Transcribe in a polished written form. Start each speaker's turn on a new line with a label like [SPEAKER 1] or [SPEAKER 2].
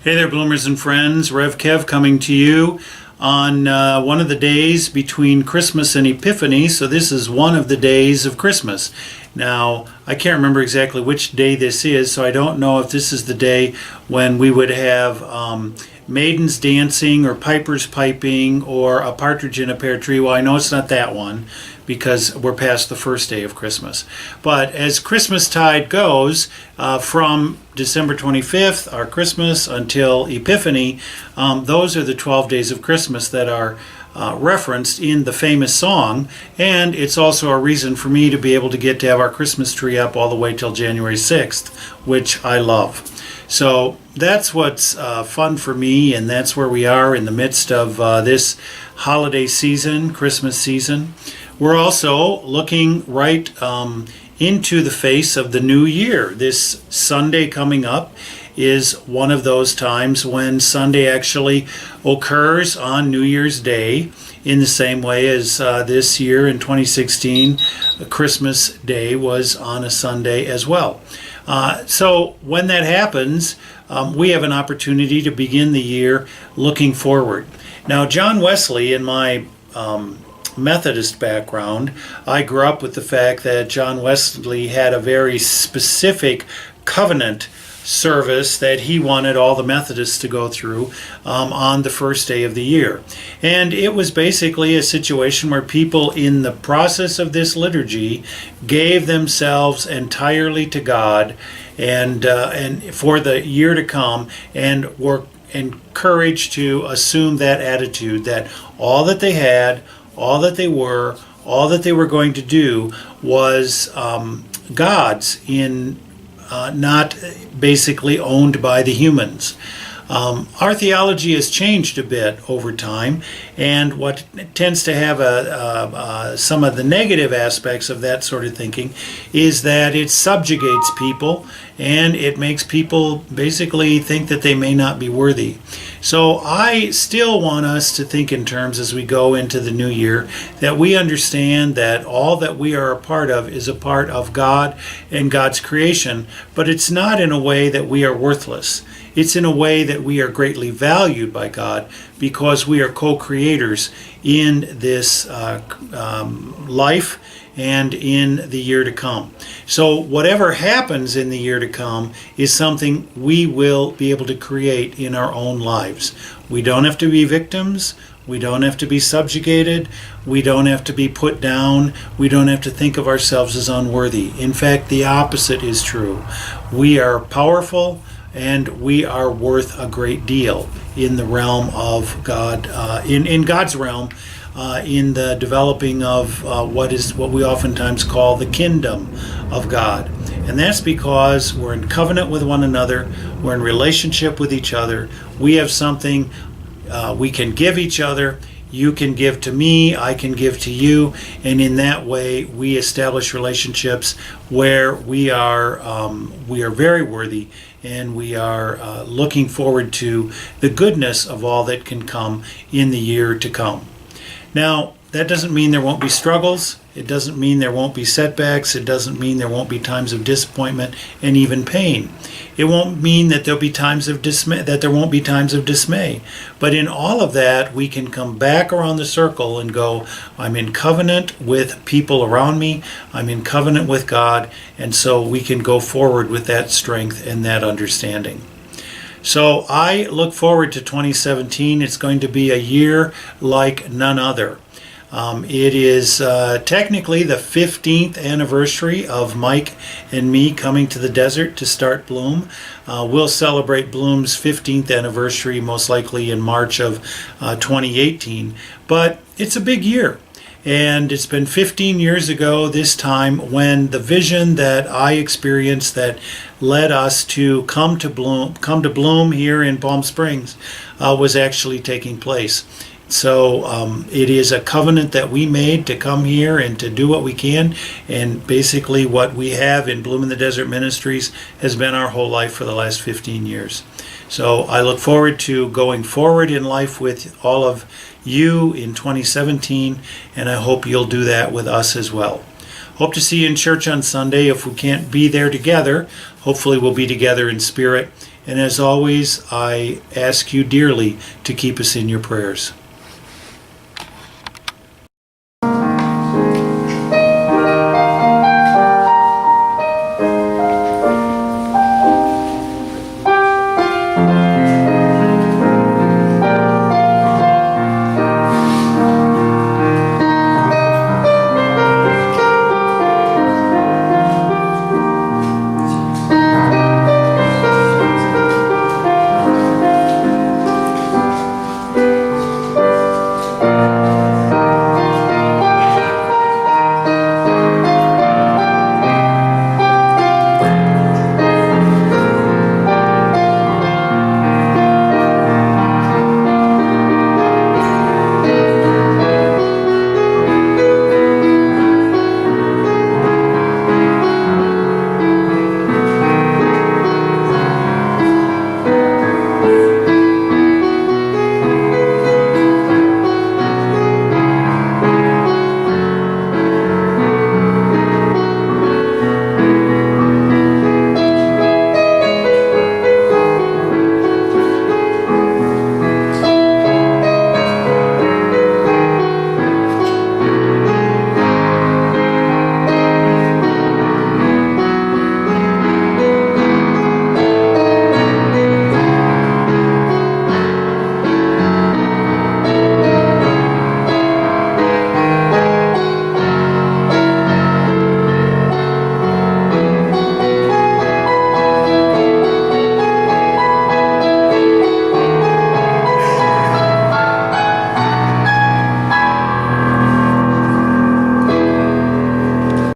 [SPEAKER 1] Hey there, Bloomers and friends. Rev Kev coming to you on one of the days between Christmas and Epiphany. So this is one of the days of Christmas. Now, I can't remember exactly which day this is, so I don't know if this is the day when we would have maidens dancing or pipers piping or a partridge in a pear tree. Well, I know it's not that one because we're past the first day of Christmas. But as Christmastide goes, from December 25th, our Christmas, until Epiphany, those are the 12 days of Christmas that are referenced in the famous song, and it's also a reason for me to be able to get to have our Christmas tree up all the way till January 6th, which I love. So that's what's fun for me, and that's where we are in the midst of this holiday season, Christmas season. We're also looking right into the face of the new year. This Sunday coming up is one of those times when Sunday actually occurs on New Year's Day, in the same way as this year in 2016, Christmas Day was on a Sunday as well. So when that happens, we have an opportunity to begin the year looking forward. Now, John Wesley, in my Methodist background, I grew up with the fact that John Wesley had a very specific covenant service that he wanted all the Methodists to go through on the first day of the year. And it was basically a situation where people in the process of this liturgy gave themselves entirely to God and for the year to come, and were encouraged to assume that attitude that all that they had, all that they were, all that they were going to do was God's, not basically owned by the humans. Our theology has changed a bit over time, and what tends to have some of the negative aspects of that sort of thinking is that it subjugates people and it makes people basically think that they may not be worthy. So I still want us to think in terms, as we go into the new year, that we understand that all that we are a part of is a part of God and God's creation, but it's not in a way that we are worthless. It's in a way that we are greatly valued by God because we are co-creators in this life and in the year to come. So whatever happens in the year to come is something we will be able to create in our own lives. We don't have to be victims. We don't have to be subjugated. We don't have to be put down. We don't have to think of ourselves as unworthy. In fact, the opposite is true. We are powerful, and we are worth a great deal in the realm of God, in God's realm, in the developing of what we oftentimes call the kingdom of God. And that's because we're in covenant with one another, we're in relationship with each other, we have something we can give each other. You can give to me, I can give to you, and in that way we establish relationships where we are very worthy, and we are looking forward to the goodness of all that can come in the year to come. Now, that doesn't mean there won't be struggles. It doesn't mean there won't be setbacks. It doesn't mean there won't be times of disappointment and even pain. It won't mean that there'll be times of dismay, that there won't be times of dismay. But in all of that, we can come back around the circle and go, I'm in covenant with people around me. I'm in covenant with God. And so we can go forward with that strength and that understanding. So I look forward to 2017. It's going to be a year like none other. It is technically the 15th anniversary of Mike and me coming to the desert to start Bloom. We'll celebrate Bloom's 15th anniversary most likely in March of 2018. But it's a big year. And it's been 15 years ago this time when the vision that I experienced that led us to come to Bloom here in Palm Springs was actually taking place. So it is a covenant that we made to come here and to do what we can. And basically what we have in Bloom in the Desert Ministries has been our whole life for the last 15 years. So I look forward to going forward in life with all of you in 2017, and I hope you'll do that with us as well. Hope to see you in church on Sunday. If we can't be there together, hopefully we'll be together in spirit And as always, I ask you dearly to keep us in your prayers.